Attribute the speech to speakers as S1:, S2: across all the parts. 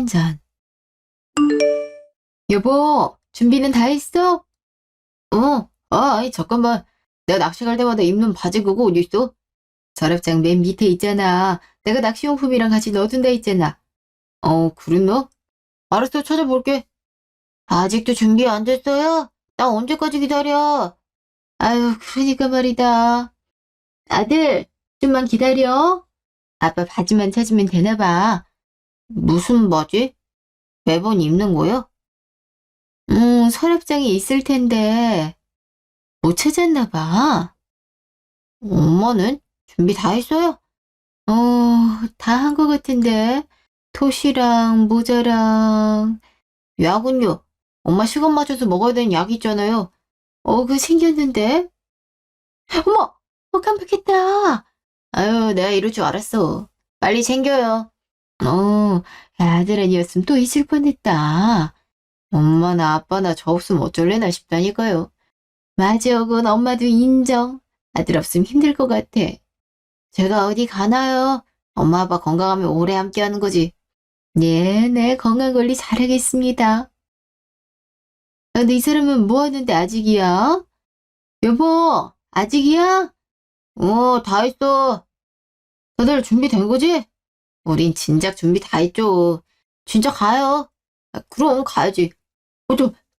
S1: 시간 전. 여보, 준비는 다 했어? 아이, 잠깐만. 내가 낚시 갈 때마다 입는 바지 그거 어디 있어? 서랍장 맨 밑에 있잖아. 내가 낚시용품이랑 같이 넣어둔다 했잖아. 그랬나? 알았어, 찾아볼게. 아직도 준비 안 됐어요? 나 언제까지 기다려? 아유, 그러니까 말이다. 아들, 좀만 기다려. 아빠 바지만 찾으면 되나 봐. 무슨 바지? 매번 입는 거요? 서랍장에 있을 텐데 못 찾았나 봐. 엄마는 준비 다 했어요? 어, 다 한 것 같은데. 토시랑 모자랑 약은요? 엄마 시간 맞춰서 먹어야 되는 약 있잖아요. 그거 챙겼는데. 어머! 깜빡했다. 아유, 내가 이럴 줄 알았어. 빨리 챙겨요. 아들 아니었으면 또 잊을 뻔했다. 엄마나 아빠나 저 없으면 어쩔래나 싶다니까요. 맞아, 그건 엄마도 인정. 아들 없으면 힘들 것 같아. 제가 어디 가나요? 엄마 아빠 건강하면 오래 함께하는 거지. 네, 건강 관리 잘하겠습니다. 근데 이 사람은 뭐 하는데 아직이야? 여보, 아직이야? 다 했어. 다들 준비된 거지? 우린 진작 준비 다 했죠. 진짜 가요. 그럼 가야지.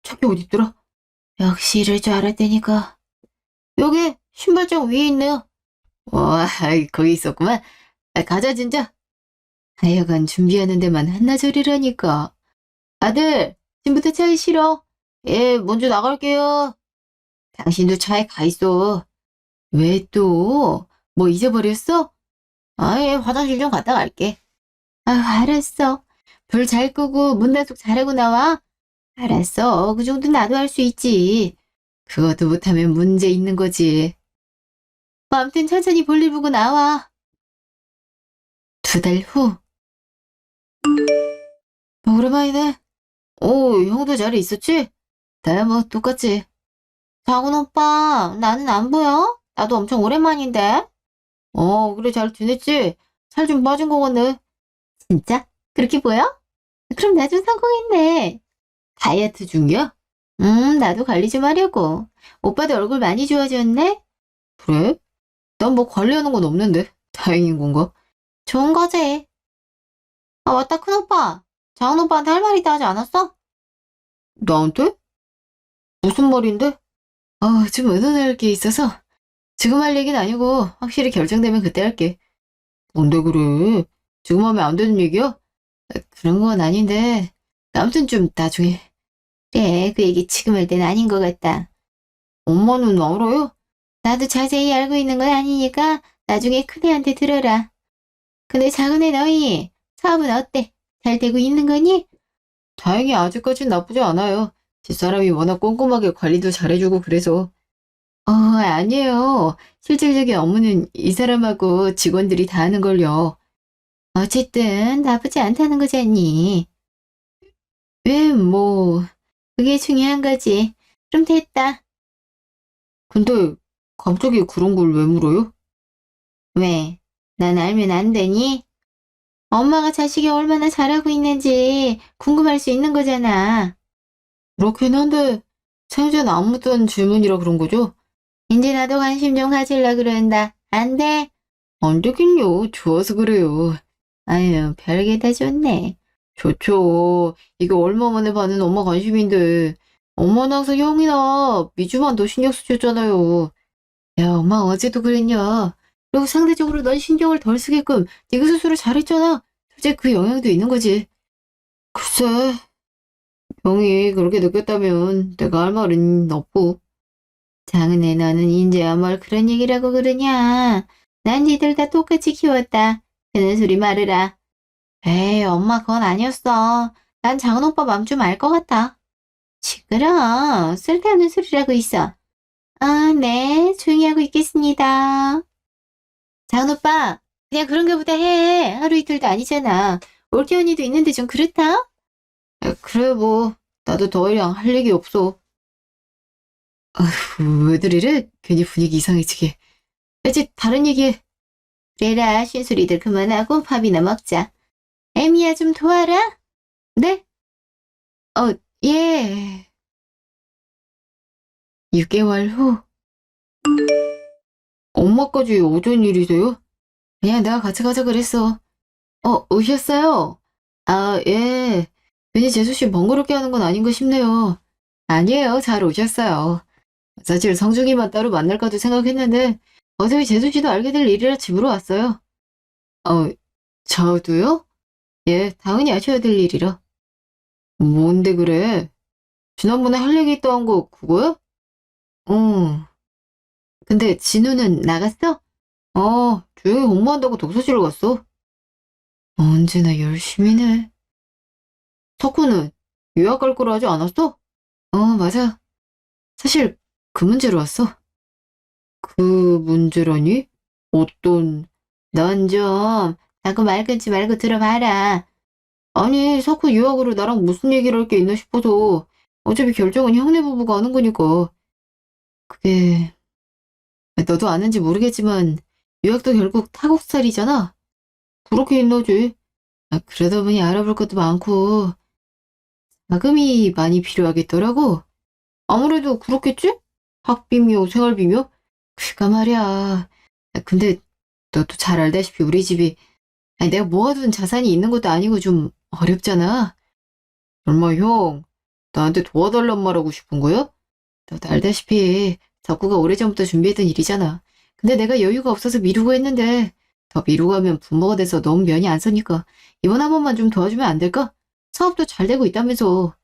S1: 저기 어디 있더라? 역시 이럴 줄 알았다니까. 여기 신발장 위에 있네요. 와, 거기 있었구만. 가자, 진짜. 하여간 준비하는 데만 한나절이라니까. 아들, 지금부터 차에 실어. 예, 먼저 나갈게요. 당신도 차에 가 있어. 왜 또? 뭐 잊어버렸어? 아예 화장실 좀 갔다 갈게. 알았어. 불 잘 끄고 문 단속 잘하고 나와. 알았어. 그 정도 나도 할 수 있지. 그것도 못하면 문제 있는 거지. 아무튼 천천히 볼일 보고 나와. 2달 후. 오랜만이네. 형도 자리 있었지? 나야 뭐 똑같지. 작은 오빠, 나는 안 보여? 나도 엄청 오랜만인데. 그래 잘 지냈지? 살 좀 빠진 거 같네. 진짜? 그렇게 보여? 그럼 나 좀 성공했네. 다이어트 중이야? 나도 관리 좀 하려고. 오빠도 얼굴 많이 좋아졌네? 그래? 난 뭐 관리하는 건 없는데. 다행인 건가? 좋은 거지. 맞다, 큰 오빠. 작은 오빠한테 할 말 있다 하지 않았어? 나한테? 무슨 말인데? 좀 의논할 게 있어서. 지금 할 얘기는 아니고 확실히 결정되면 그때 할게. 뭔데 그래? 지금 하면 안 되는 얘기야? 그런 건 아닌데. 아무튼 좀 나중에. 그래, 그 얘기 지금 할 때는 아닌 것 같다. 엄마는 알아요? 나도 자세히 알고 있는 건 아니니까 나중에 큰애한테 들어라. 근데 작은애 너희 사업은 어때? 잘 되고 있는 거니? 다행히 아직까진 나쁘지 않아요. 집사람이 워낙 꼼꼼하게 관리도 잘해주고 그래서. 아니에요. 실질적인 업무는 이 사람하고 직원들이 다 하는걸요. 어쨌든 나쁘지 않다는 거잖니. 왜 뭐 그게 중요한 거지. 그럼 됐다. 근데 갑자기 그런 걸 왜 물어요? 왜? 난 알면 안 되니? 엄마가 자식이 얼마나 잘하고 있는지 궁금할 수 있는 거잖아. 그렇긴 한데 사연자는 안 묻던 질문이라 그런 거죠? 이제 나도 관심 좀 가질라 그런다. 안 돼? 안 되긴요. 좋아서 그래요. 아유, 별게 다 좋네. 좋죠. 이게 얼마 만에 받는 엄마 관심인데 엄마는 항상 형이나 미주만 더 신경 쓰셨잖아요. 야, 엄마 어제도 그랬냐. 그리고 상대적으로 넌 신경을 덜 쓰게끔 네가 스스로 잘했잖아. 솔직히 그 영향도 있는 거지. 글쎄, 형이 그렇게 느꼈다면 내가 할 말은 없고. 장은혜 너는 인제야 뭘 그런 얘기라고 그러냐. 난 니들 다 똑같이 키웠다. 그는 소리 말으라. 에이, 엄마 그건 아니었어. 난 장은 오빠 맘 좀 알 것 같아. 시끄러. 쓸데없는 소리라고 있어. 네. 조용히 하고 있겠습니다. 장은 오빠, 그냥 그런가 보다 해. 하루 이틀도 아니잖아. 올케 언니도 있는데 좀 그렇다? 그래 뭐 나도 더 이상 할 얘기 없어. 왜들 이래? 괜히 분위기 이상해지게. 이제 다른 얘기해. 그래라, 쉰소리들 그만하고 밥이나 먹자. 애미야 좀 도와라. 네? 예. 6개월 후. 엄마까지 어쩐 일이세요? 그냥 내가 같이 가자 그랬어. 오셨어요? 아, 예. 괜히 재수씨 번거롭게 하는 건 아닌가 싶네요. 아니에요. 잘 오셨어요. 사실 성중이만 따로 만날까도 생각했는데 어차피 재수씨도 알게 될 일이라 집으로 왔어요. 어, 저도요? 예, 당연히 아셔야 될 일이라. 뭔데 그래? 지난번에 할 얘기 있다 한 거 그거야? 응. 근데 진우는 나갔어? 조용히 공부한다고 독서실로 갔어. 언제나 열심히네. 석구는 유학 갈 거라 하지 않았어? 맞아. 사실 그 문제로 왔어. 그 문제라니? 어떤... 넌 좀 자꾸 말 끊지 말고 들어봐라. 아니, 석구 유학으로 나랑 무슨 얘기를 할 게 있나 싶어서. 어차피 결정은 형네 부부가 하는 거니까. 그게... 너도 아는지 모르겠지만 유학도 결국 타국살이잖아. 그렇게 있나지. 그러다 보니 알아볼 것도 많고 자금이 많이 필요하겠더라고. 아무래도 그렇겠지? 학비며 생활비며? 그니까 말이야. 근데 너도 잘 알다시피 우리 집이 내가 모아둔 자산이 있는 것도 아니고 좀 어렵잖아. 얼마 형, 나한테 도와달란 말하고 싶은 거야? 너도 알다시피 덕구가 오래전부터 준비했던 일이잖아. 근데 내가 여유가 없어서 미루고 했는데 더 미루고 하면 부모가 돼서 너무 면이 안 서니까 이번 한 번만 좀 도와주면 안 될까? 사업도 잘 되고 있다면서.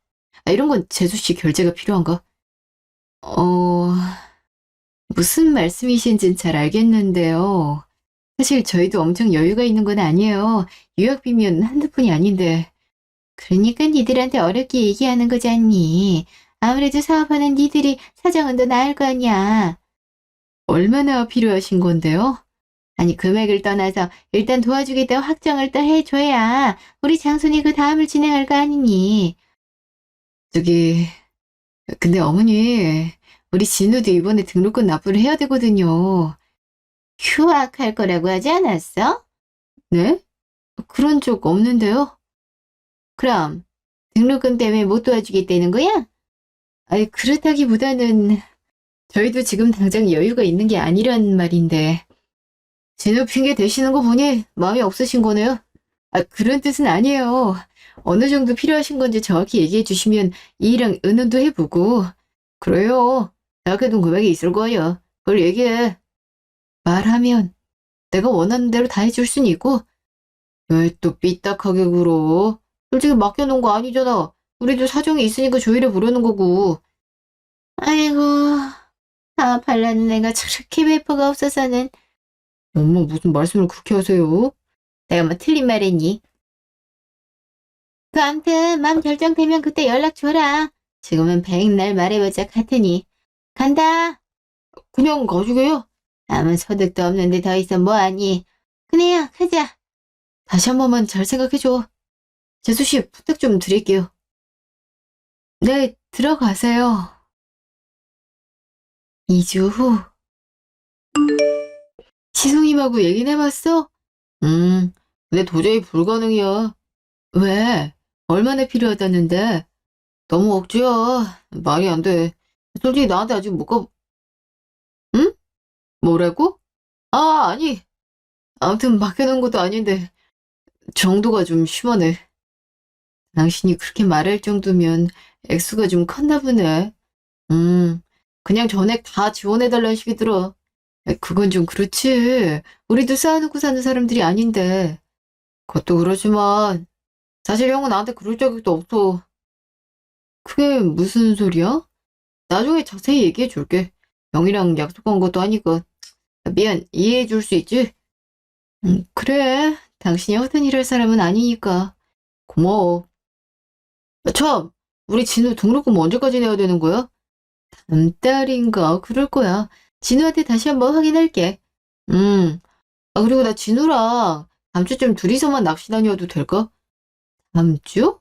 S1: 이런 건 재수씨 결제가 필요한가? 어... 무슨 말씀이신진 잘 알겠는데요. 사실 저희도 엄청 여유가 있는 건 아니에요. 유학비면 한두 푼이 아닌데. 그러니까 니들한테 어렵게 얘기하는 거잖니. 아무래도 사업하는 니들이 사정은 더 나을 거 아니야. 얼마나 필요하신 건데요? 아니 금액을 떠나서 일단 도와주겠다고 확정을 또 해줘야 우리 장손이 그 다음을 진행할 거 아니니. 저기 근데 어머니 우리 진우도 이번에 등록금 납부를 해야 되거든요. 휴학할 거라고 하지 않았어? 네? 그런 적 없는데요? 그럼 등록금 때문에 못 도와주겠다는 거야? 아니 그렇다기보다는 저희도 지금 당장 여유가 있는 게 아니란 말인데 진우 핑계 대시는 거 보니 마음이 없으신 거네요? 그런 뜻은 아니에요. 어느 정도 필요하신 건지 정확히 얘기해 주시면 이랑 의논도 해보고. 그래요. 생각해둔 금액이 있을 거예요. 그걸 얘기해. 말하면 내가 원하는 대로 다 해줄 순 있고 왜 또 삐딱하게 굴어? 솔직히 맡겨놓은 거 아니잖아. 우리도 사정이 있으니까 조율해 보려는 거고. 아이고, 사업하려는 애가 저렇게 배포가 없어서는. 엄마 무슨 말씀을 그렇게 하세요? 내가 뭐 틀린 말 했니? 아무튼 마음 결정되면 그때 연락 줘라. 지금은 백날 말해보자 같으니. 간다. 그냥 가지게요? 아무 소득도 없는데 더 이상 뭐하니? 그래요, 가자. 다시 한 번만 잘 생각해줘. 재수씨 부탁 좀 드릴게요. 네, 들어가세요. 2주 후. 시송님하고 얘기는 해봤어? 근데 도저히 불가능이야. 왜? 얼마나 필요하다는데? 너무 억지야. 말이 안 돼. 솔직히 나한테 아직 못 가, 응? 뭐라고? 아니. 아무튼 맡겨놓은 것도 아닌데 정도가 좀 심하네. 당신이 그렇게 말할 정도면 액수가 좀 컸나 보네. 그냥 전액 다 지원해달라는 식이 들어. 그건 좀 그렇지. 우리도 쌓아놓고 사는 사람들이 아닌데. 그것도 그렇지만 사실 형은 나한테 그럴 적도 없어. 그게 무슨 소리야? 나중에 자세히 얘기해 줄게. 형이랑 약속한 것도 아니고. 미안, 이해해 줄 수 있지? 그래. 당신이 허튼 일 할 사람은 아니니까. 고마워. 참, 우리 진우 등록금 언제까지 내야 되는 거야? 다음 달인가? 그럴 거야. 진우한테 다시 한번 확인할게. 음, 그리고 나 진우랑 다음 주쯤 둘이서만 낚시 다녀도 될까? 다음 주?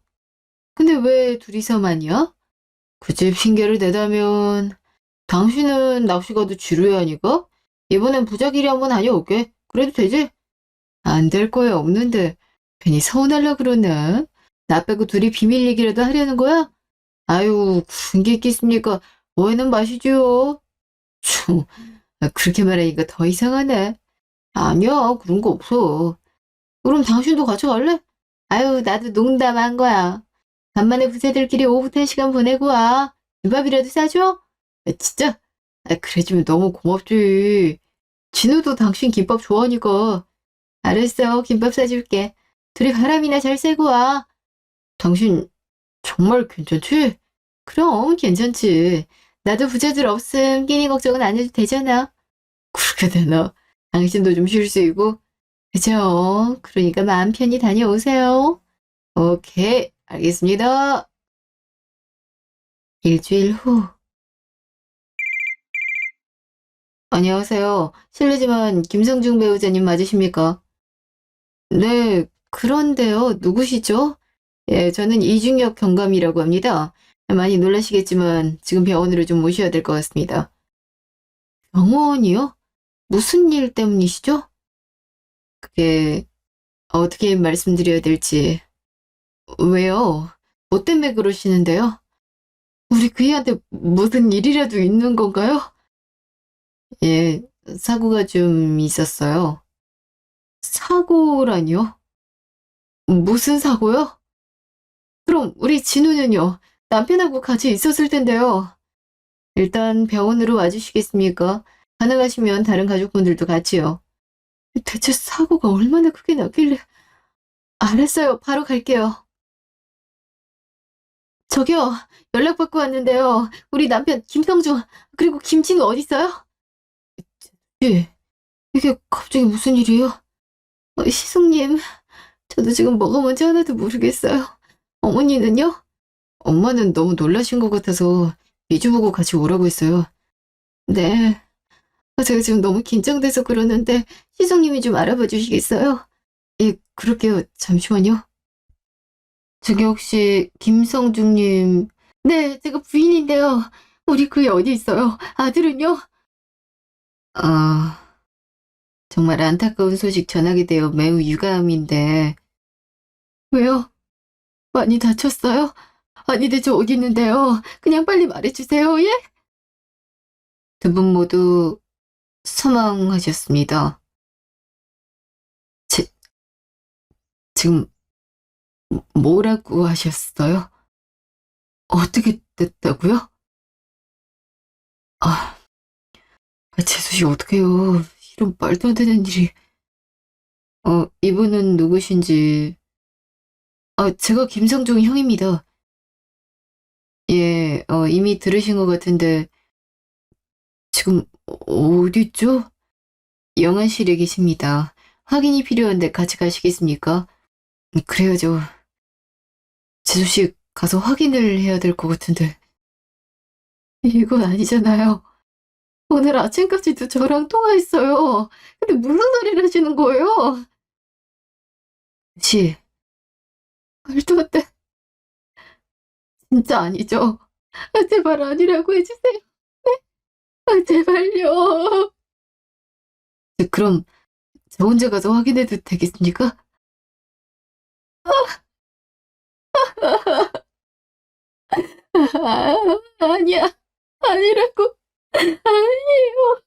S1: 근데 왜 둘이서만이야? 굳이 핑계를 대다면 당신은 낚시 가도 지루해 하니까? 이번엔 부자끼리 한번 다녀올게. 그래도 되지? 안 될 거야 없는데 괜히 서운하려 그러나? 나 빼고 둘이 비밀 얘기라도 하려는 거야? 아유, 그런 게 있겠습니까? 오해는 마시죠. 참, 그렇게 말하니까 더 이상하네. 아니야, 그런 거 없어. 그럼 당신도 같이 갈래? 아유, 나도 농담한 거야. 간만에 부자들끼리 오붓한 시간 보내고 와. 김밥이라도 싸줘? 진짜? 그래주면 너무 고맙지. 진우도 당신 김밥 좋아하니까. 알았어, 김밥 싸줄게. 둘이 바람이나 잘 쐬고 와. 당신 정말 괜찮지? 그럼 괜찮지. 나도 부자들 없음 끼니 걱정은 안 해도 되잖아. 그렇게 되나? 당신도 좀 쉴 수 있고. 그죠? 그러니까 마음 편히 다녀오세요. 오케이, 알겠습니다. 일주일 후. 안녕하세요. 실례지만 김성중 배우자님 맞으십니까? 네, 그런데요. 누구시죠? 예, 저는 이중혁 경감이라고 합니다. 많이 놀라시겠지만 지금 병원으로 좀 모셔야 될 것 같습니다. 병원이요? 무슨 일 때문이시죠? 그게 어떻게 말씀드려야 될지. 왜요? 뭐 때문에 그러시는데요? 우리 그이한테 무슨 일이라도 있는 건가요? 예, 사고가 좀 있었어요. 사고라니요? 무슨 사고요? 그럼 우리 진우는요? 남편하고 같이 있었을 텐데요. 일단 병원으로 와주시겠습니까? 가능하시면 다른 가족분들도 같이요. 대체 사고가 얼마나 크게 났길래. 알았어요. 바로 갈게요. 저기요. 연락받고 왔는데요. 우리 남편 김성중 그리고 김진우 어디 있어요? 예. 이게 갑자기 무슨 일이에요? 시숙님, 저도 지금 뭐가 뭔지 하나도 모르겠어요. 어머니는요? 엄마는 너무 놀라신 것 같아서 미주보고 같이 오라고 했어요. 네. 제가 지금 너무 긴장돼서 그러는데 시숙님이 좀 알아봐 주시겠어요? 예, 그럴게요. 잠시만요. 저기 혹시 김성중님. 네, 제가 부인인데요. 우리 그애 어디 있어요? 아들은요? 아, 정말 안타까운 소식 전하게 되어 매우 유감인데. 왜요? 많이 다쳤어요? 아니, 대체 어디 있는데요? 그냥 빨리 말해주세요, 예? 두 분 모두 사망하셨습니다. 지, 지금 뭐라고 하셨어요? 어떻게 됐다고요? 아, 재수 씨 어떡해요. 이런 말도 안 되는 일이. 이분은 누구신지. 제가 김성중 형입니다. 예, 이미 들으신 것 같은데, 지금 어딨죠? 영안실에 계십니다. 확인이 필요한데 같이 가시겠습니까? 그래야죠. 재수 씨 가서 확인을 해야 될 것 같은데. 이건 아니잖아요. 오늘 아침까지도 저랑 통화했어요. 근데 무슨 소리를 하시는 거예요? 씨, 말도 안 돼. 진짜 아니죠? 제발 아니라고 해주세요. 제발요. 그럼 저 혼자 가서 확인해도 되겠습니까? 아니야. 아니라고. 아니에요.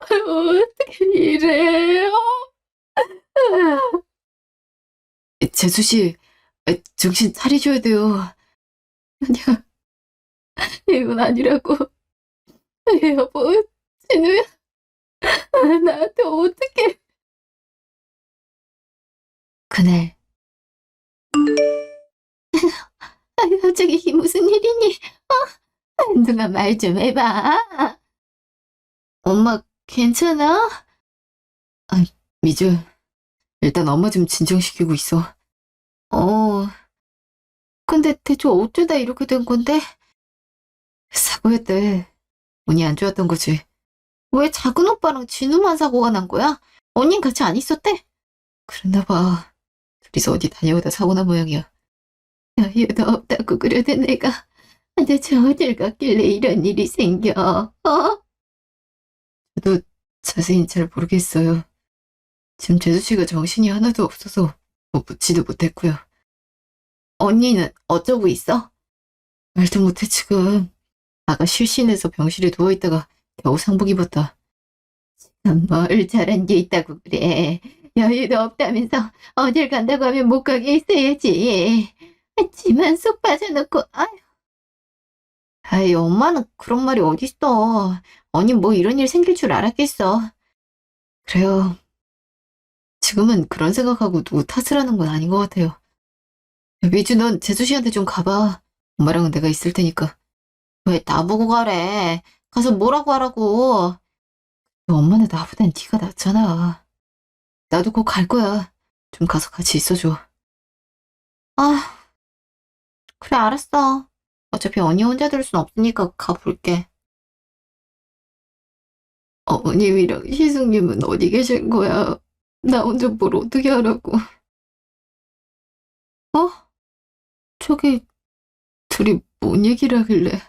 S1: 어떻게 이래요? 재수 씨, 정신 차리셔야 돼요. 아니야, 이건 아니라고. 여보, 진우야, 나한테 어떻게. 그날. 갑자기 이게 무슨 일이니? 누가 말 좀 해봐. 엄마, 괜찮아? 아, 미주, 일단 엄마 좀 진정시키고 있어. 어, 근데 대체 어쩌다 이렇게 된 건데? 사고였대. 운이 안 좋았던 거지. 왜 작은 오빠랑 진우만 사고가 난 거야? 언닌 같이 안 있었대? 그랬나 봐. 둘이서 어디 다녀오다 사고 난 모양이야. 여유도 없다고 그러던 내가 대체 어딜 갔길래 이런 일이 생겨? 저도 자세히 잘 모르겠어요. 지금 재수 씨가 정신이 하나도 없어서 뭐 묻지도 못했고요. 언니는 어쩌고 있어? 말도 못해, 지금. 아가 실신해서 병실에 누워있다가 겨우 상복 입었다. 뭘 잘한 게 있다고 그래. 여유도 없다면서 어딜 간다고 하면 못 가게 있어야지. 지만 쏙 빠져놓고, 아이, 엄마는 그런 말이 어딨어. 언니 뭐 이런 일 생길 줄 알았겠어. 그래요. 지금은 그런 생각하고 누구 탓을 하는 건 아닌 것 같아요. 야, 미주, 넌 재수 씨한테 좀 가봐. 엄마랑은 내가 있을 테니까. 왜 나보고 가래? 가서 뭐라고 하라고. 엄마는 나보단 네가 낫잖아. 나도 곧 갈 거야. 좀 가서 같이 있어줘. 아, 그래, 알았어. 어차피 언니 혼자 들을 순 없으니까 가볼게. 어머님이랑 시숙님은 어디 계신 거야? 나 혼자 뭘 어떻게 하라고. 어? 저기, 둘이 뭔 얘기를 하길래.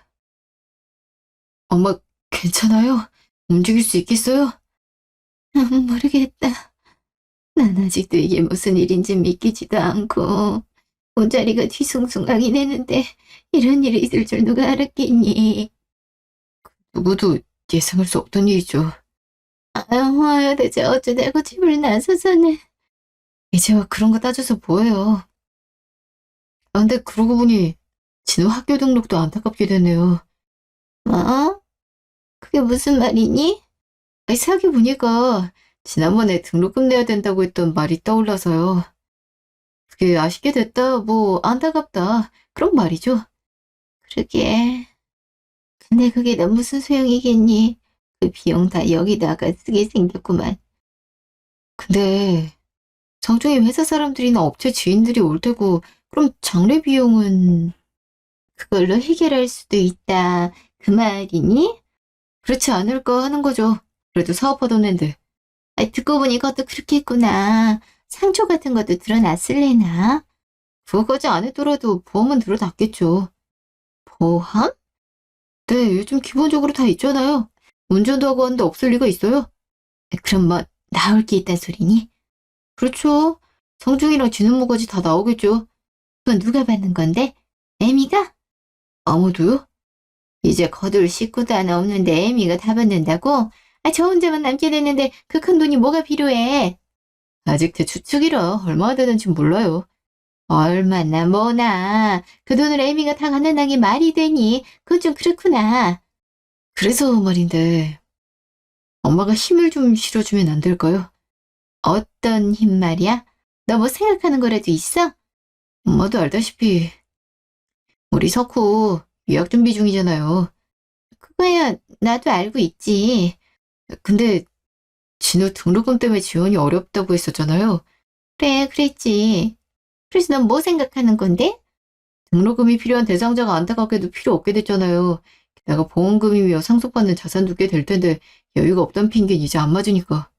S1: 엄마, 괜찮아요? 움직일 수 있겠어요? 모르겠다. 난 아직도 이게 무슨 일인지 믿기지도 않고, 옷자리가 뒤숭숭하긴 했는데, 이런 일이 있을 줄 누가 알았겠니? 누구도 예상할 수 없던 일이죠. 아유, 대체 어쩌자고 집을 나서서는. 이제와 그런 거 따져서 뭐해요. 근데 그러고 보니, 진우 학교 등록도 안타깝게 되네요. 뭐? 그게 무슨 말이니? 아니, 생각해보니까, 지난번에 등록금 내야 된다고 했던 말이 떠올라서요. 그게 아쉽게 됐다, 뭐, 안타깝다. 그런 말이죠. 그러게. 근데 그게 너 무슨 소용이겠니? 그 비용 다 여기다가 쓰게 생겼구만. 근데 정중히 회사 사람들이나 업체 지인들이 올 테고 그럼 장례 비용은 그걸로 해결할 수도 있다. 그 말이니? 그렇지 않을까 하는 거죠. 그래도 사업하던 앤데. 아이, 듣고 보니 그것도 그렇게 했구나. 상처 같은 것도 드러났을래나? 그거까지 안 했더라도 보험은 들어놨겠죠. 보험? 네, 요즘 기본적으로 다 있잖아요. 운전도 하고 하는데 없을 리가 있어요? 그럼 뭐 나올 게 있단 소리니? 그렇죠. 성중이랑 지눈모가지 다 나오겠죠. 그건 누가 받는 건데? 애미가? 아무도요? 이제 거둘 식구도 하나 없는데 애미가 다 받는다고? 아, 저 혼자만 남게 됐는데 그 큰 돈이 뭐가 필요해? 아직 제 추측이라 얼마나 되는지 몰라요. 얼마나 뭐나. 그 돈을 애미가 다 갖는다는 게 말이 되니? 그건 좀 그렇구나. 그래서 말인데 엄마가 힘을 좀 실어주면 안 될까요? 어떤 힘 말이야? 너 뭐 생각하는 거라도 있어? 엄마도 알다시피 우리 석호 유학 준비 중이잖아요. 그거야 나도 알고 있지. 근데 진우 등록금 때문에 지원이 어렵다고 했었잖아요. 그래, 그랬지. 그래서 넌 뭐 생각하는 건데? 등록금이 필요한 대상자가 안타깝게도 필요 없게 됐잖아요. 게다가 보험금이며 상속받는 자산도 꽤 될 텐데 여유가 없단 핑계는 이제 안 맞으니까.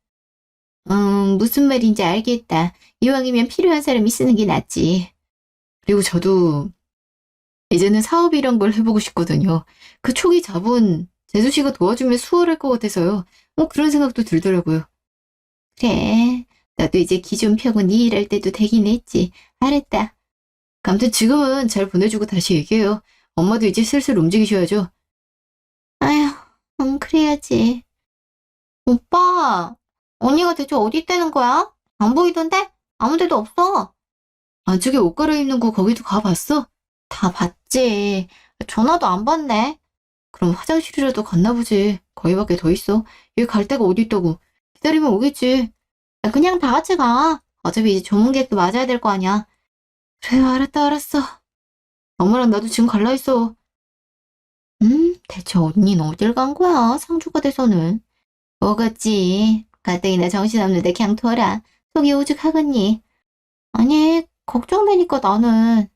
S1: 무슨 말인지 알겠다. 이왕이면 필요한 사람이 쓰는 게 낫지. 그리고 저도 이제는 사업이란 걸 해보고 싶거든요. 그 초기 자본 재수 씨가 도와주면 수월할 것 같아서요. 그런 생각도 들더라고요. 그래. 나도 이제 기 좀 펴고 네 일할 때도 되긴 했지. 알았다. 아무튼 지금은 잘 보내주고 다시 얘기해요. 엄마도 이제 슬슬 움직이셔야죠. 아휴, 그래야지. 오빠, 언니가 대체 어디 있다는 거야? 안 보이던데? 아무 데도 없어. 안쪽에 옷 갈아입는 거 거기도 가봤어? 다 봤지. 전화도 안 받네. 그럼 화장실이라도 갔나 보지. 거기밖에 더 있어. 여기 갈 데가 어디 있다고. 기다리면 오겠지. 그냥 다 같이 가. 어차피 이제 조문객도 맞아야 될 거 아니야. 그래, 알았다, 알았어. 엄마랑 나도 지금 갈라 했어. 대체 언니는 어딜 간 거야? 상주가 돼서는. 뭐겠지. 가뜩이나 정신없는데 그냥 둬라. 속이 오죽하겠니? 아니, 걱정되니까 나는.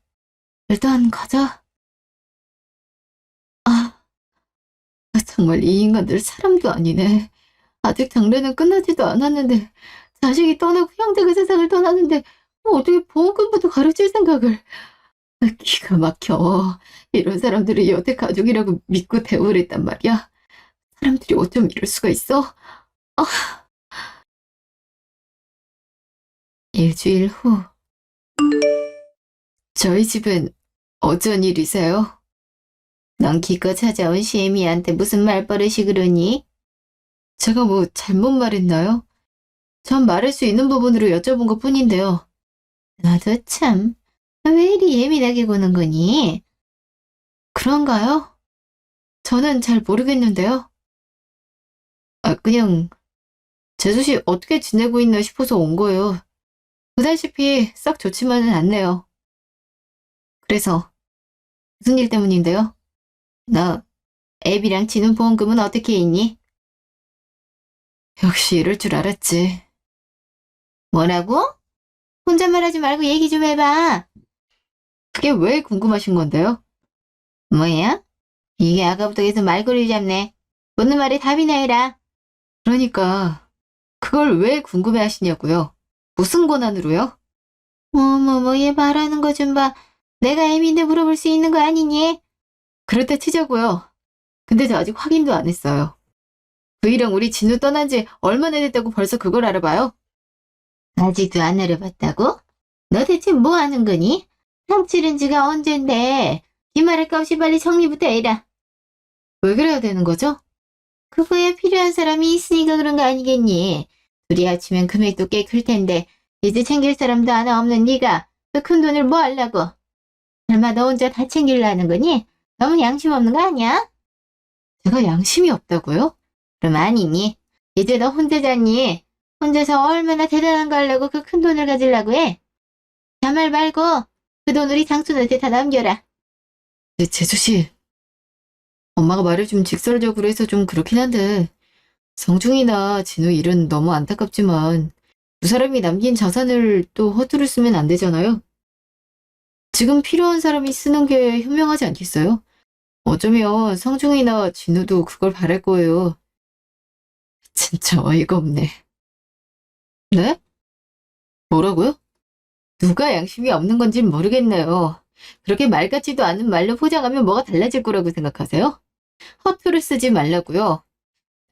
S1: 일단 가자. 아, 정말 이 인간들 사람도 아니네. 아직 장례는 끝나지도 않았는데 자식이 떠나고 형제가 세상을 떠나는데 어떻게 보험금부터 가르칠 생각을. 기가 막혀. 이런 사람들을 여태 가족이라고 믿고 대우를 했단 말이야. 사람들이 어쩜 이럴 수가 있어? 아, 일주일 후. 저희 집은 어쩐 일이세요? 넌 기껏 찾아온 시애미한테 무슨 말버릇이 그러니? 제가 뭐 잘못 말했나요? 전 말할 수 있는 부분으로 여쭤본 것 뿐인데요. 나도 참, 왜 이리 예민하게 구는 거니? 그런가요? 저는 잘 모르겠는데요. 그냥 재수 씨 어떻게 지내고 있나 싶어서 온 거예요. 보다시피 썩 좋지만은 않네요. 그래서 무슨 일 때문인데요? 너 애비랑 지는 보험금은 어떻게 있니? 역시 이럴 줄 알았지. 뭐라고? 혼잣말하지 말고 얘기 좀 해봐. 그게 왜 궁금하신 건데요? 뭐야? 이게 아까부터 계속 말꼬리를 잡네. 묻는 말에 답이나 해라. 그러니까 그걸 왜 궁금해 하시냐고요? 무슨 권한으로요? 어머머, 얘 말하는 거 좀 봐. 내가 애미인데 물어볼 수 있는 거 아니니? 그렇다 치자고요. 근데 저 아직 확인도 안 했어요. V랑 우리 진우 떠난 지 얼마나 됐다고 벌써 그걸 알아봐요? 아직도 안 알아봤다고? 너 대체 뭐 하는 거니? 상치른 지가 언젠데. 이 말할 거 없이 빨리 정리부터 해라. 왜 그래야 되는 거죠? 그거야 필요한 사람이 있으니까 그런 거 아니겠니? 둘이 합치면 금액도 꽤 클 텐데 이제 챙길 사람도 하나 없는 네가 그 큰 돈을 뭐 하려고? 설마 너 혼자 다 챙기려는 거니? 너무 양심 없는 거 아니야? 제가 양심이 없다고요? 그럼 아니니? 이제 너 혼자잖니? 혼자서 얼마나 대단한 거 하려고 그 큰 돈을 가지려고 해? 자말 말고 그 돈 우리 장순한테 다 남겨라. 네, 재수씨, 엄마가 말을 좀 직설적으로 해서 좀 그렇긴 한데 성중이나 진우 일은 너무 안타깝지만 두 사람이 남긴 자산을 또 허투루 쓰면 안 되잖아요. 지금 필요한 사람이 쓰는 게 현명하지 않겠어요? 어쩌면 성중이나 진우도 그걸 바랄 거예요. 진짜 어이가 없네. 네? 뭐라고요? 누가 양심이 없는 건진 모르겠네요. 그렇게 말 같지도 않은 말로 포장하면 뭐가 달라질 거라고 생각하세요? 허투루 쓰지 말라고요.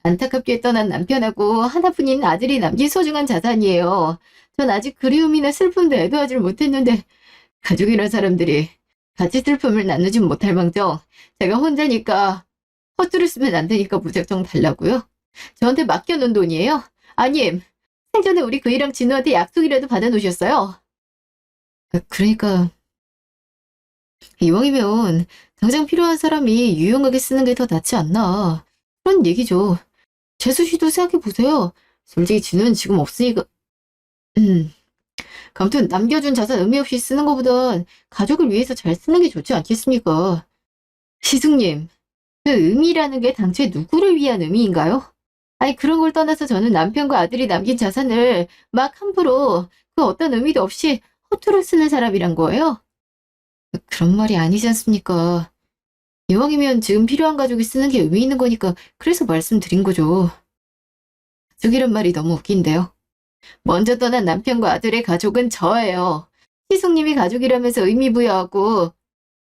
S1: 안타깝게 떠난 남편하고 하나뿐인 아들이 남긴 소중한 자산이에요. 전 아직 그리움이나 슬픔도 애도하지 못했는데 가족이란 사람들이 같이 슬픔을 나누진 못할 망정 제가 혼자니까 허투루 쓰면 안 되니까 무작정 달라고요? 저한테 맡겨놓은 돈이에요? 아님 생전에 우리 그이랑 진우한테 약속이라도 받아놓으셨어요? 그러니까 이왕이면 당장 필요한 사람이 유용하게 쓰는 게 더 낫지 않나 그런 얘기죠. 재수 씨도 생각해 보세요. 솔직히 진우는 지금 없으니까 아무튼 남겨준 자산 의미 없이 쓰는 것보단 가족을 위해서 잘 쓰는 게 좋지 않겠습니까? 시숙님, 그 의미라는 게 당초에 누구를 위한 의미인가요? 아니 그런 걸 떠나서 저는 남편과 아들이 남긴 자산을 막 함부로 그 어떤 의미도 없이 허투루 쓰는 사람이란 거예요? 그런 말이 아니지 않습니까? 이왕이면 지금 필요한 가족이 쓰는 게 의미 있는 거니까 그래서 말씀드린 거죠. 가족이란 말이 너무 웃긴데요. 먼저 떠난 남편과 아들의 가족은 저예요. 시숙님이 가족이라면서 의미 부여하고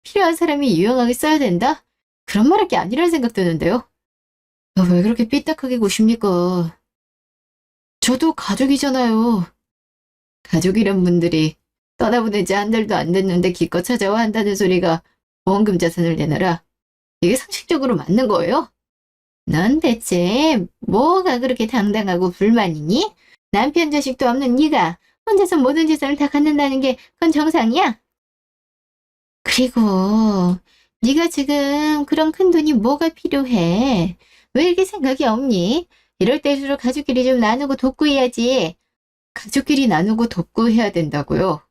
S1: 필요한 사람이 유용하게 써야 된다? 그런 말할 게 아니라는 생각 드는데요. 왜 그렇게 삐딱하게 구십니까? 저도 가족이잖아요. 가족이란 분들이 떠나보낸 지 한 달도 안 됐는데 기껏 찾아와 한다는 소리가 보험금 자산을 내놔라. 이게 상식적으로 맞는 거예요? 넌 대체 뭐가 그렇게 당당하고 불만이니? 남편 자식도 없는 네가 혼자서 모든 재산을 다 갖는다는 게 그건 정상이야? 그리고 네가 지금 그런 큰 돈이 뭐가 필요해? 왜 이렇게 생각이 없니? 이럴 때일수록 가족끼리 좀 나누고 돕고 해야지. 가족끼리 나누고 돕고 해야 된다고요?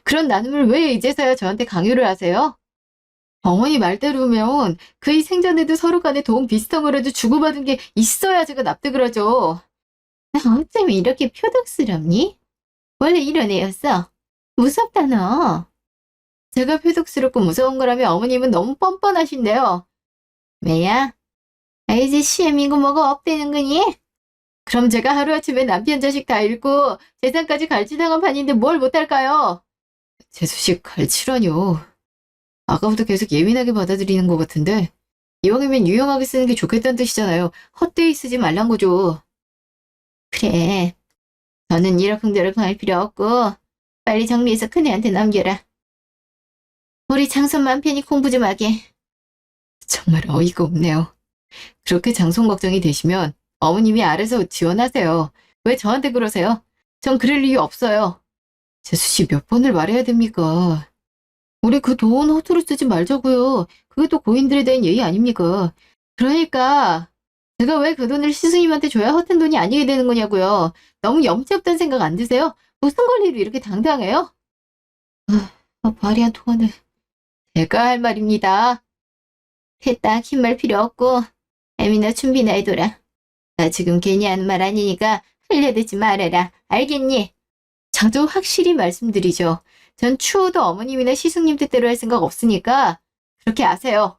S1: 그런 나눔을 왜 이제서야 저한테 강요를 하세요? 어머니 말대로면 그의 생전에도 서로 간에 도움 비슷한 거라도 주고받은 게 있어야 제가 납득을 하죠. 나 어쩌면 이렇게 표독스럽니? 원래 이런 애였어. 무섭다 너. 제가 표독스럽고 무서운 거라면 어머님은 너무 뻔뻔하신데요. 왜야? 이제 시애미고 뭐가 업되는 거니? 그럼 제가 하루아침에 남편 자식 다 잃고 재산까지 갈취당한 판인데 뭘 못할까요? 재수씨 갈취라뇨. 아까부터 계속 예민하게 받아들이는 것 같은데 이왕이면 유용하게 쓰는 게 좋겠다는 뜻이잖아요. 헛되이 쓰지 말란 거죠. 그래. 저는 이러쿵저러쿵 할 필요 없고 빨리 정리해서 큰애한테 넘겨라. 우리 장손만 편히 공부 좀 하게. 정말 어이가 없네요. 그렇게 장손 걱정이 되시면 어머님이 알아서 지원하세요. 왜 저한테 그러세요? 전 그럴 이유 없어요. 재수 씨 몇 번을 말해야 됩니까? 우리 그 돈 허투루 쓰지 말자고요. 그게 또 고인들에 대한 예의 아닙니까? 그러니까 제가 왜 그 돈을 시수님한테 줘야 허튼 돈이 아니게 되는 거냐고요. 너무 염치 없다는 생각 안 드세요? 무슨 권리로 이렇게 당당해요? 발이한 돈을 제가 할 말입니다. 됐다. 긴 말 필요 없고 애미나 준비나 해둬라. 나 지금 괜히 하는 말 아니니까 흘려대지 말아라. 알겠니? 저도 확실히 말씀드리죠. 전 추호도 어머님이나 시숙님 뜻대로 할 생각 없으니까 그렇게 아세요.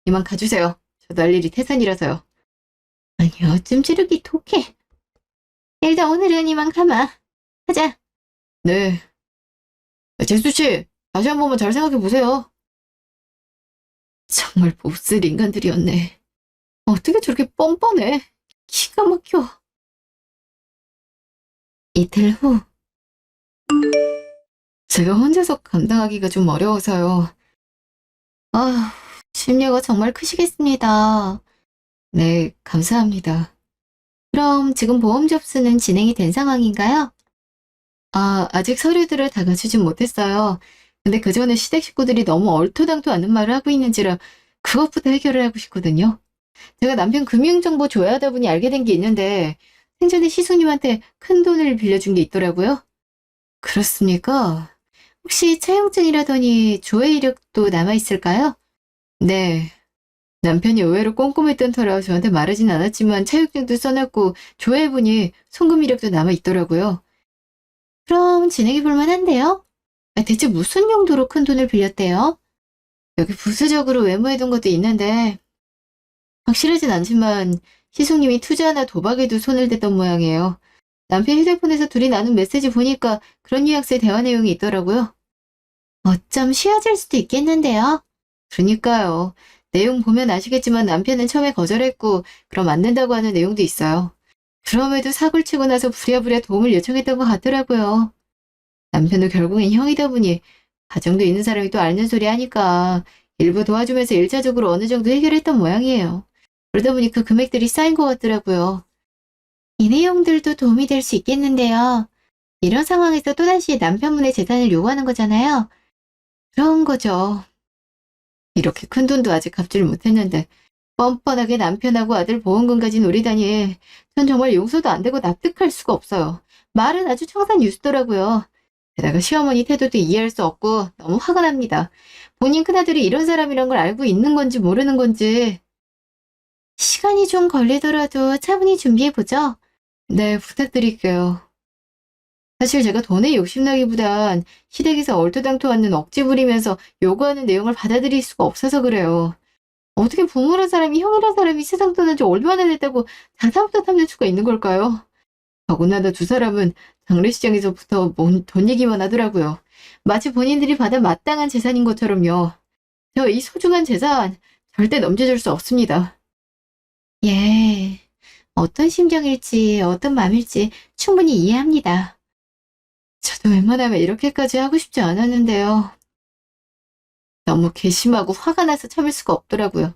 S1: 이만 가주세요. 저도 할 일이 태산이라서요. 아니요, 찜찌르기 독해. 일단 오늘은 이만 가마. 하자. 네. 재수씨, 다시 한 번만 잘 생각해보세요. 정말 몹쓸 인간들이었네. 어떻게 저렇게 뻔뻔해? 기가 막혀. 이틀 후. 제가 혼자서 감당하기가 좀 어려워서요. 심려가 정말 크시겠습니다. 네, 감사합니다. 그럼 지금 보험 접수는 진행이 된 상황인가요? 아직 서류들을 다 갖추진 못했어요. 근데 그 전에 시댁 식구들이 너무 얼토당토 않는 말을 하고 있는지라 그것부터 해결을 하고 싶거든요. 제가 남편 금융정보 조회하다 보니 알게 된 게 있는데 생전에 시숙님한테 큰 돈을 빌려준 게 있더라고요. 그렇습니까? 혹시 차용증이라더니 조회 이력도 남아있을까요? 네. 남편이 의외로 꼼꼼했던 터라 저한테 말하진 않았지만 차용증도 써놨고 조회해보니 송금 이력도 남아있더라고요. 그럼 진행해볼 만한데요? 대체 무슨 용도로 큰 돈을 빌렸대요? 여기 부수적으로 메모해둔 것도 있는데 확실하진 않지만 시숙님이 투자나 도박에도 손을 댔던 모양이에요. 남편 휴대폰에서 둘이 나눈 메시지 보니까 그런 뉘앙스의 대화 내용이 있더라고요. 어쩜 쉬워질 수도 있겠는데요? 그러니까요. 내용 보면 아시겠지만 남편은 처음에 거절했고 그럼 안 된다고 하는 내용도 있어요. 그럼에도 사고를 치고 나서 부랴부랴 도움을 요청했던 것 같더라고요. 남편도 결국엔 형이다 보니 가정도 있는 사람이 또 앓는 소리 하니까 일부 도와주면서 일차적으로 어느 정도 해결했던 모양이에요. 그러다 보니 그 금액들이 쌓인 것 같더라고요. 이 내용들도 도움이 될 수 있겠는데요. 이런 상황에서 또다시 남편분의 재산을 요구하는 거잖아요. 그런 거죠. 이렇게 큰 돈도 아직 갚지를 못했는데 뻔뻔하게 남편하고 아들 보험금까지 노리다니 전 정말 용서도 안 되고 납득할 수가 없어요. 말은 아주 청산유수더라고요. 게다가 시어머니 태도도 이해할 수 없고 너무 화가 납니다. 본인 큰아들이 이런 사람이란 걸 알고 있는 건지 모르는 건지. 시간이 좀 걸리더라도 차분히 준비해보죠. 네, 부탁드릴게요. 사실 제가 돈에 욕심나기보단 시댁에서 얼토당토하는 억지 부리면서 요구하는 내용을 받아들일 수가 없어서 그래요. 어떻게 부모란 사람이 형이란 사람이 세상 떠난 지 얼마나 됐다고 자상부터 탐낼 수가 있는 걸까요? 더군다나 두 사람은 장례식장에서부터 돈 얘기만 하더라고요. 마치 본인들이 받아 마땅한 재산인 것처럼요. 저 이 소중한 재산 절대 넘겨줄 수 없습니다. 예, 어떤 심정일지 어떤 마음일지 충분히 이해합니다. 저도 웬만하면 이렇게까지 하고 싶지 않았는데요. 너무 괘씸하고 화가 나서 참을 수가 없더라고요.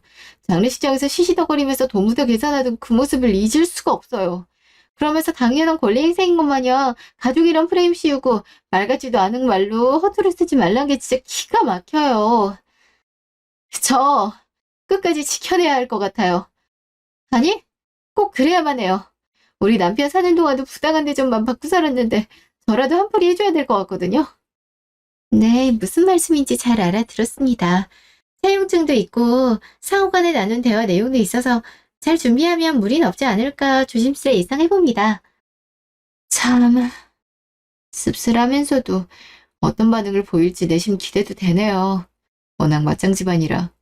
S1: 장례식장에서 시시덕거리면서 돈 묻어 계산하던 그 모습을 잊을 수가 없어요. 그러면서 당연한 권리 행사인 것 마냥 가족이란 프레임 씌우고 말 같지도 않은 말로 허투루 쓰지 말란 게 진짜 기가 막혀요. 저 끝까지 지켜내야 할 것 같아요. 아니, 꼭 그래야만 해요. 우리 남편 사는 동안도 부당한 대접만 받고 살았는데 저라도 한풀이 해줘야 될 것 같거든요. 네, 무슨 말씀인지 잘 알아들었습니다. 사용증도 있고 상호 간에 나눈 대화 내용도 있어서 잘 준비하면 무리는 없지 않을까 조심스레 예상해봅니다. 참, 씁쓸하면서도 어떤 반응을 보일지 내심 기대도 되네요. 워낙 맞짱 집안이라.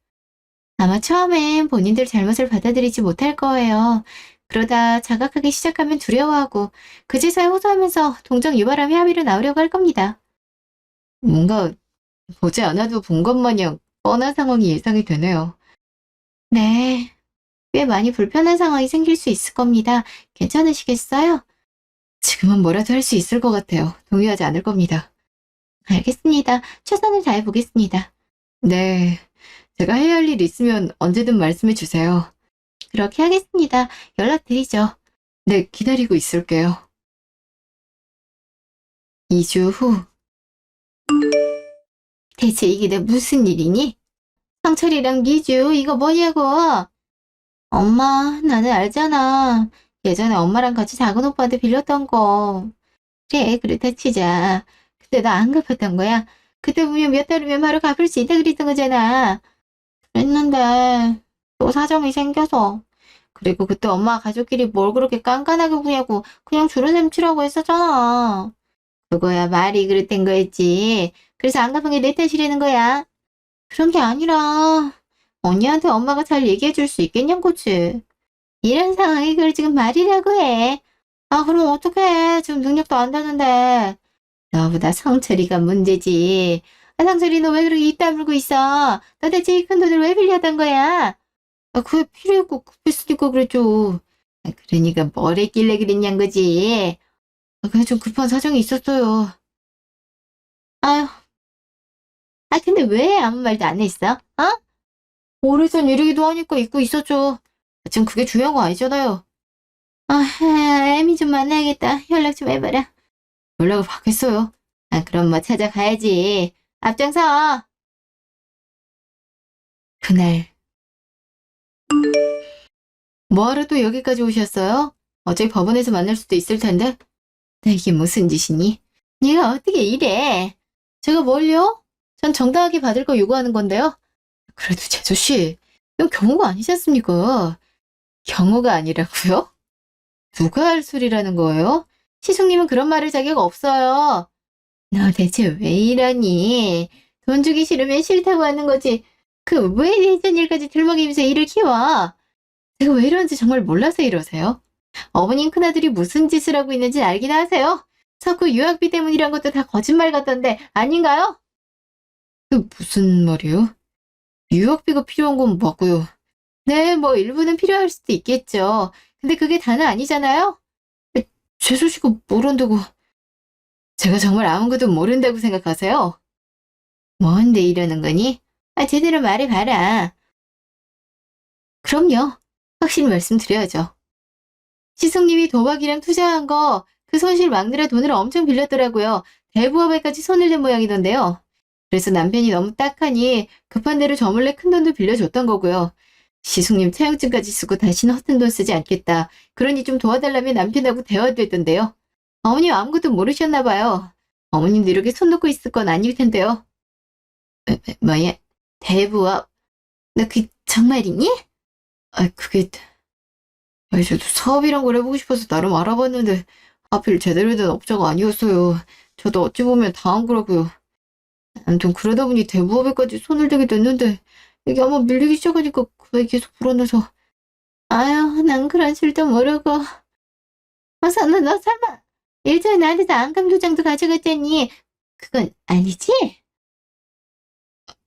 S1: 아마 처음엔 본인들 잘못을 받아들이지 못할 거예요. 그러다 자각하기 시작하면 두려워하고 그제서야 호소하면서 동정 유발함이 합의로 나오려고 할 겁니다. 뭔가 보지 않아도 본 것 마냥 뻔한 상황이 예상이 되네요. 네, 꽤 많이 불편한 상황이 생길 수 있을 겁니다. 괜찮으시겠어요? 지금은 뭐라도 할 수 있을 것 같아요. 동의하지 않을 겁니다. 알겠습니다. 최선을 다해보겠습니다. 네, 제가 해야 할 일 있으면 언제든 말씀해 주세요. 그렇게 하겠습니다. 연락드리죠. 네, 기다리고 있을게요. 2주 후. 대체 이게 내 무슨 일이니? 상철이랑 미주, 이거 뭐냐고. 엄마, 나는 알잖아. 예전에 엄마랑 같이 작은 오빠한테 빌렸던 거. 그래, 그렇다 치자. 그때 나 안 갚았던 거야. 그때 보면 몇 달 후면 바로 갚을 수 있다 그랬던 거잖아. 그랬는데, 또 사정이 생겨서. 그리고 그때 엄마가 가족끼리 뭘 그렇게 깐깐하게 구냐고 그냥 주르셈 치라고 했었잖아. 그거야 말이 그랬던 거였지. 그래서 안 갚은 게 내 탓이라는 거야. 그런 게 아니라 언니한테 엄마가 잘 얘기해 줄 수 있겠냐는 거지. 이런 상황이 그걸 지금 말이라고 해. 아, 그럼 어떡해. 지금 능력도 안 되는데. 너보다 성철이가 문제지. 아, 성철이 너 왜 그렇게 입 다물고 있어? 너 대체 이 큰 돈을 왜 빌렸던 거야? 아, 그게 필요했고 급했으니까 그랬죠. 아, 그러니까 뭘 했길래 그랬냔 거지. 아, 그냥 좀 급한 사정이 있었어요. 아휴, 아 근데 왜 아무 말도 안 했어? 어? 오래전 일이기도 하니까 잊고 있었죠. 지금 그게 중요한 거 아니잖아요. 아, 애미 좀 만나야겠다. 연락 좀 해봐라. 연락을 받겠어요. 아, 그럼 뭐 찾아가야지. 앞장서. 그날. 뭐하러 또 여기까지 오셨어요? 어차피 법원에서 만날 수도 있을 텐데. 나 이게 무슨 짓이니? 네가 어떻게 이래? 제가 뭘요? 전 정당하게 받을 거 요구하는 건데요. 그래도 재수씨, 이건 경호가 아니지 않습니까? 경호가 아니라고요? 누가 할 소리라는 거예요? 시숙님은 그런 말할 자격 없어요. 너 대체 왜 이러니? 돈 주기 싫으면 싫다고 하는 거지. 그 왜 예전 일까지 들먹이면서 일을 키워? 제가 왜 이러는지 정말 몰라서 이러세요? 어머님 큰아들이 무슨 짓을 하고 있는지 알긴 하세요? 자꾸 유학비 때문이란 것도 다 거짓말 같던데 아닌가요? 그 무슨 말이에요? 유학비가 필요한 건 맞고요. 네, 뭐 일부는 필요할 수도 있겠죠. 근데 그게 다는 아니잖아요? 재수 씨가 모른다고. 제가 정말 아무것도 모른다고 생각하세요? 뭔데 이러는 거니? 아, 제대로 말해봐라. 그럼요. 확실히 말씀드려야죠. 시숙님이 도박이랑 투자한 거 그 손실 막느라 돈을 엄청 빌렸더라고요. 대부업에까지 손을 댄 모양이던데요. 그래서 남편이 너무 딱하니 급한 대로 저 몰래 큰 돈도 빌려줬던 거고요. 시숙님 퇴양증까지 쓰고 다시는 허튼 돈 쓰지 않겠다. 그러니 좀 도와달라며 남편하고 대화도 했던데요. 어머님 아무것도 모르셨나 봐요. 어머님도 이렇게 손 놓고 있을 건 아닐 텐데요. 뭐야? 대부업? 너 그 정말이니? 아, 그게 저도 사업이란 걸 해보고 싶어서 나름 알아봤는데 하필 제대로 된 업자가 아니었어요. 저도 어찌 보면 당한 거라고요. 아무튼 그러다 보니 대부업에까지 손을 대게 됐는데 이게 아마 밀리기 시작하니까 그게 계속 불어나서 아유 난 그런 줄도 모르고 너 설마 예전에 나한테서 안감 도장도 가져갔잖니. 그건 아니지?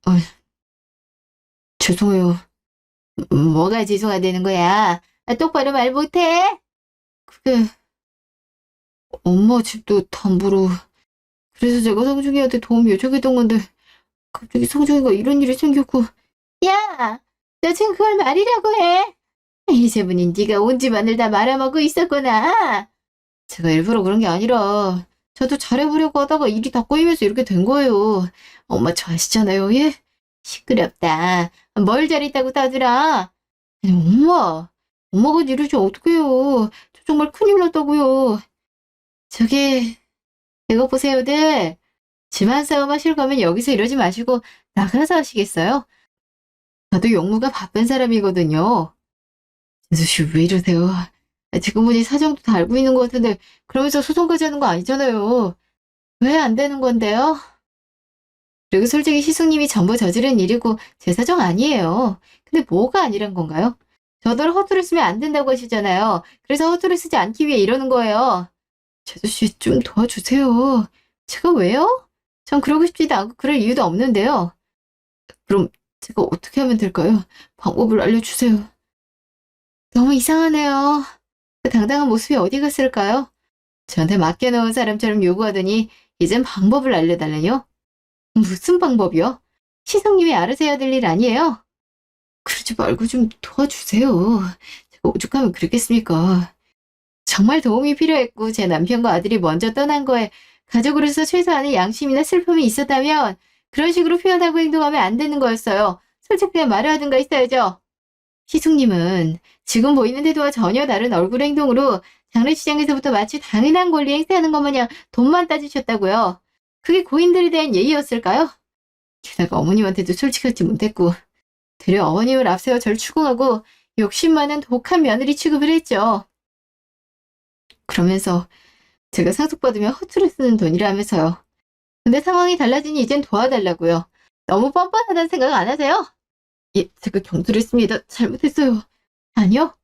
S1: 어, 죄송해요. 뭐가 죄송하다는 거야? 아, 똑바로 말 못해? 그게 엄마 집도 담보로. 그래서 제가 성중이한테 도움 요청했던 건데 갑자기 성중이가 이런 일이 생겼고. 야! 너 지금 그걸 말이라고 해? 이제분인 네가 온 집안을 다 말아먹고 있었구나. 제가 일부러 그런 게 아니라 저도 잘해보려고 하다가 일이 다 꼬이면서 이렇게 된 거예요. 엄마 저 아시잖아요, 예? 시끄럽다. 뭘 잘했다고 따지라. 아니, 엄마가 이러지 어떡해요. 저 정말 큰일 났다고요. 저기 이거 보세요들. 집안 싸움 하실 거면 여기서 이러지 마시고 나가서 하시겠어요? 저도 용무가 바쁜 사람이거든요. 재수씨 왜 이러세요? 지금 보니 사정도 다 알고 있는 것 같은데 그러면서 소송까지 하는 거 아니잖아요. 왜 안 되는 건데요? 그리고 솔직히 시숙님이 전부 저지른 일이고 제 사정 아니에요. 근데 뭐가 아니란 건가요? 저더러 허투루 쓰면 안 된다고 하시잖아요. 그래서 허투루 쓰지 않기 위해 이러는 거예요. 재수씨 좀 도와주세요. 제가 왜요? 전 그러고 싶지도 않고 그럴 이유도 없는데요. 그럼 제가 어떻게 하면 될까요? 방법을 알려주세요. 너무 이상하네요. 그 당당한 모습이 어디 갔을까요? 저한테 맡겨놓은 사람처럼 요구하더니 이젠 방법을 알려달라뇨? 무슨 방법이요? 시성님이 알아서 해야 될 일 아니에요? 그러지 말고 좀 도와주세요. 제가 오죽하면 그랬겠습니까? 정말 도움이 필요했고 제 남편과 아들이 먼저 떠난 거에 가족으로서 최소한의 양심이나 슬픔이 있었다면 그런 식으로 표현하고 행동하면 안 되는 거였어요. 솔직하게 말을 하든가 했어야죠. 희숙님은 지금 보이는 태도와 전혀 다른 얼굴 행동으로 장례식장에서부터 마치 당연한 권리 행사하는 것 마냥 돈만 따지셨다고요. 그게 고인들에 대한 예의였을까요? 게다가 어머님한테도 솔직하지 못했고 되려 어머님을 앞세워 절 추궁하고 욕심 많은 독한 며느리 취급을 했죠. 그러면서 제가 상속받으면 허투루 쓰는 돈이라면서요. 근데 상황이 달라지니 이젠 도와달라고요. 너무 뻔뻔하다는 생각 안 하세요? 예, 제가 경솔했습니다. 잘못했어요. 아니요.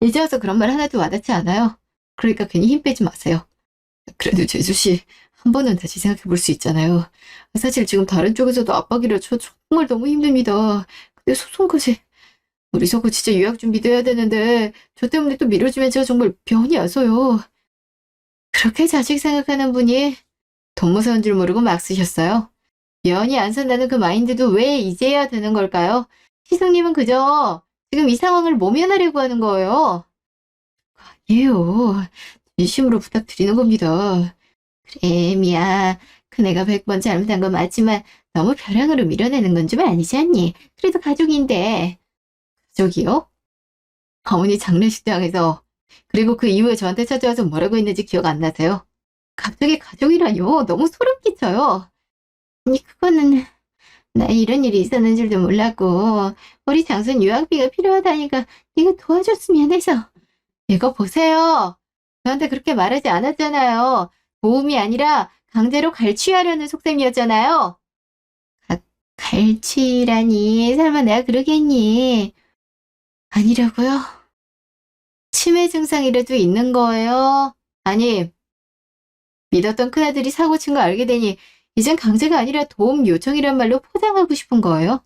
S1: 이제 와서 그런 말 하나도 와닿지 않아요. 그러니까 괜히 힘 빼지 마세요. 그래도 재수씨, 한 번은 다시 생각해 볼 수 있잖아요. 사실 지금 다른 쪽에서도 압박이라 저 정말 너무 힘듭니다. 근데 소송까지. 우리 저거 진짜 유학 준비도 해야 되는데 저 때문에 또 미뤄지면 제가 정말 변이 와서요. 그렇게 자식 생각하는 분이 돈 무서운 줄 모르고 막 쓰셨어요. 연이 안 선다는 그 마인드도 왜 이제야 되는 걸까요? 시성님은 그저 지금 이 상황을 모면하려고 하는 거예요. 아니에요. 진심으로 부탁드리는 겁니다. 그래, 미야. 큰애가 100번 잘못한 건 맞지만 너무 벼랑으로 밀어내는 건 좀 아니지 않니? 그래도 가족인데. 가족이요? 어머니 장례식장에서 그리고 그 이후에 저한테 찾아와서 뭐라고 했는지 기억 안 나세요? 갑자기 가족이라뇨. 너무 소름 끼쳐요. 아니 그거는 나 이런 일이 있었는 줄도 몰랐고 우리 장손 유학비가 필요하다니까 네가 도와줬으면 해서. 이거 보세요. 저한테 그렇게 말하지 않았잖아요. 도움이 아니라 강제로 갈취하려는 속셈이었잖아요. 갈취라니 설마 내가 그러겠니? 아니라고요? 치매 증상이라도 있는 거예요? 아니, 믿었던 큰아들이 사고 친 거 알게 되니 이젠 강제가 아니라 도움 요청이란 말로 포장하고 싶은 거예요?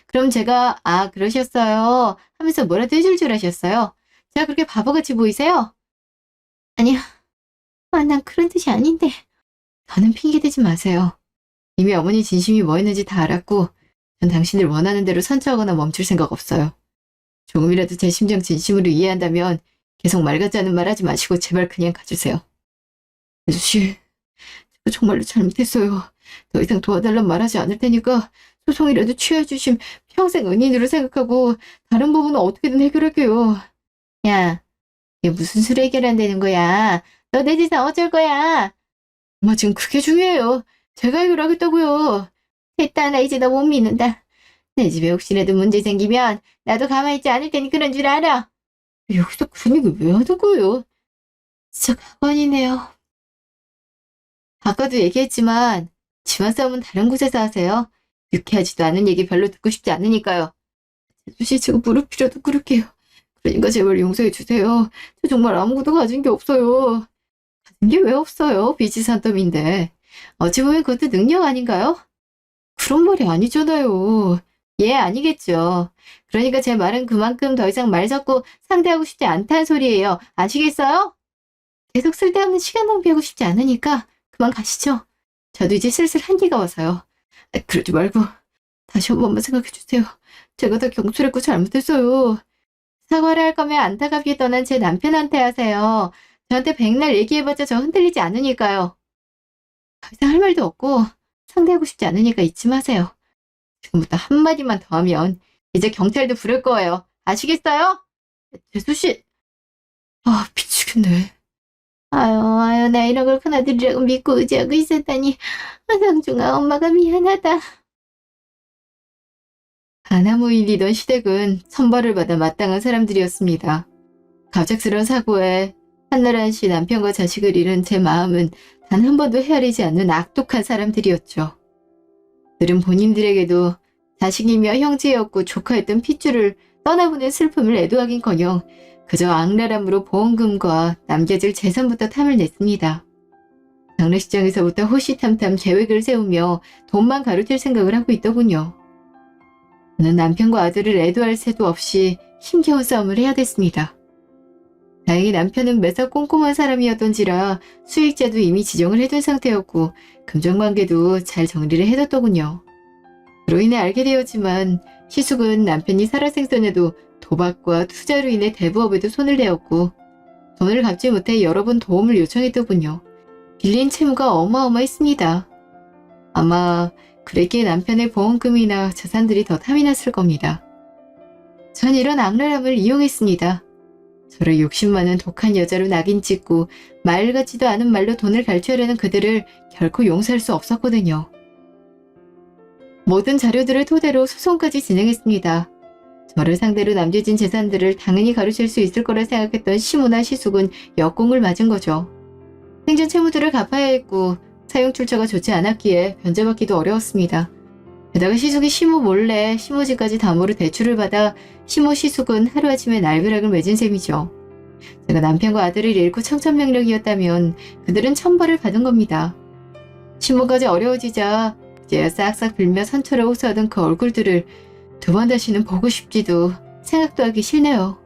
S1: 그럼 제가 아 그러셨어요 하면서 뭐라도 해줄 줄 아셨어요? 제가 그렇게 바보같이 보이세요? 아니요. 난 그런 뜻이 아닌데. 더는 핑계대지 마세요. 이미 어머니 진심이 뭐였는지 다 알았고 전 당신들 원하는 대로 선처하거나 멈출 생각 없어요. 조금이라도 제 심정 진심으로 이해한다면 계속 말 같지 않은 말 하지 마시고 제발 그냥 가주세요. 아저씨, 제가 정말로 잘못했어요. 더 이상 도와달란 말하지 않을 테니까 소송이라도 취해주심 평생 은인으로 생각하고 다른 부분은 어떻게든 해결할게요. 야, 이게 무슨 수로 해결한다는 거야? 너 내 재산 어쩔 거야? 엄마 지금 그게 중요해요. 제가 해결하겠다고요. 됐다, 나 이제 너 못 믿는다. 내 집에 혹시라도 문제 생기면 나도 가만히 있지 않을 테니 그런 줄 알아. 여기서 그런 얘기 왜 하는 거예요? 진짜 가관이네요. 아까도 얘기했지만 집안 싸움은 다른 곳에서 하세요. 유쾌하지도 않은 얘기 별로 듣고 싶지 않으니까요. 제수씨 제가 무릎 꿇어도 꿇을게요. 그러니까 제발 용서해 주세요. 저 정말 아무것도 가진 게 없어요. 가진 게 왜 없어요? 빚이 산더미인데. 어찌 보면 그것도 능력 아닌가요? 그런 말이 아니잖아요. 예, 아니겠죠. 그러니까 제 말은 그만큼 더 이상 말 섞고 상대하고 싶지 않다는 소리예요. 아시겠어요? 계속 쓸데없는 시간 낭비하고 싶지 않으니까 그만 가시죠. 저도 이제 슬슬 한기가 와서요. 그러지 말고 다시 한 번만 생각해 주세요. 제가 다 경솔했고 잘못했어요. 사과를 할 거면 안타깝게 떠난 제 남편한테 하세요. 저한테 백날 얘기해봤자 저 흔들리지 않으니까요. 더 이상 할 말도 없고 상대하고 싶지 않으니까 잊지 마세요. 지금부터 한마디만 더 하면 이제 경찰도 부를 거예요. 아시겠어요? 재수씨. 아, 미치겠네. 아유, 나 이런 걸 큰아들이라고 믿고 의지하고 있었다니. 상중아, 엄마가 미안하다. 아나무인이던 시댁은 천벌을 받아 마땅한 사람들이었습니다. 갑작스런 사고에 한나란 씨 남편과 자식을 잃은 제 마음은 단 한 번도 헤아리지 않는 악독한 사람들이었죠. 들은 본인들에게도 자식이며 형제였고 조카였던 핏줄을 떠나보낸 슬픔을 애도하긴커녕 그저 악랄함으로 보험금과 남겨질 재산부터 탐을 냈습니다. 장례식장에서부터 호시탐탐 계획을 세우며 돈만 가로챌 생각을 하고 있더군요. 저는 남편과 아들을 애도할 새도 없이 힘겨운 싸움을 해야 됐습니다. 다행히 남편은 매사 꼼꼼한 사람이었던지라 수익자도 이미 지정을 해둔 상태였고 금전관계도 잘 정리를 해뒀더군요. 그로 인해 알게 되었지만 시숙은 남편이 살아생전에도 도박과 투자로 인해 대부업에도 손을 대었고 돈을 갚지 못해 여러 번 도움을 요청했더군요. 빌린 채무가 어마어마했습니다. 아마 그랬기에 남편의 보험금이나 자산들이 더 탐이 났을 겁니다. 전 이런 악랄함을 이용했습니다. 저를 욕심 많은 독한 여자로 낙인 찍고 말 같지도 않은 말로 돈을 갈취하려는 그들을 결코 용서할 수 없었거든요. 모든 자료들을 토대로 소송까지 진행했습니다. 저를 상대로 남겨진 재산들을 당연히 가로챌 수 있을 거라 생각했던 시모나 시숙은 역공을 맞은 거죠. 생전 채무들을 갚아야 했고 사용 출처가 좋지 않았기에 변제받기도 어려웠습니다. 게다가 시숙이 시모 몰래 시모집까지 담보로 대출을 받아 시모 시숙은 하루아침에 날벼락을 맺은 셈이죠. 제가 남편과 아들을 잃고 청천명령이었다면 그들은 천벌을 받은 겁니다. 시모까지 어려워지자 이제야 싹싹 빌며 선처를 호소하던 그 얼굴들을 두 번 다시는 보고 싶지도 생각도 하기 싫네요.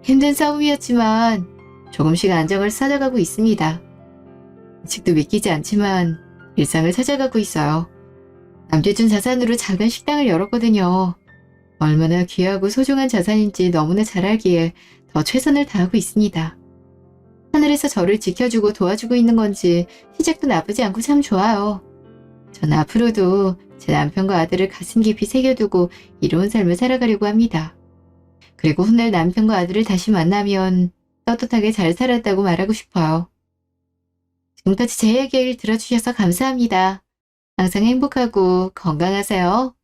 S1: 힘든 싸움이었지만 조금씩 안정을 찾아가고 있습니다. 아직도 믿기지 않지만 일상을 찾아가고 있어요. 남겨준 자산으로 작은 식당을 열었거든요. 얼마나 귀하고 소중한 자산인지 너무나 잘 알기에 더 최선을 다하고 있습니다. 하늘에서 저를 지켜주고 도와주고 있는 건지 시작도 나쁘지 않고 참 좋아요. 전 앞으로도 제 남편과 아들을 가슴 깊이 새겨두고 이로운 삶을 살아가려고 합니다. 그리고 훗날 남편과 아들을 다시 만나면 떳떳하게 잘 살았다고 말하고 싶어요. 지금까지 제 이야기를 들어주셔서 감사합니다. 항상 행복하고 건강하세요.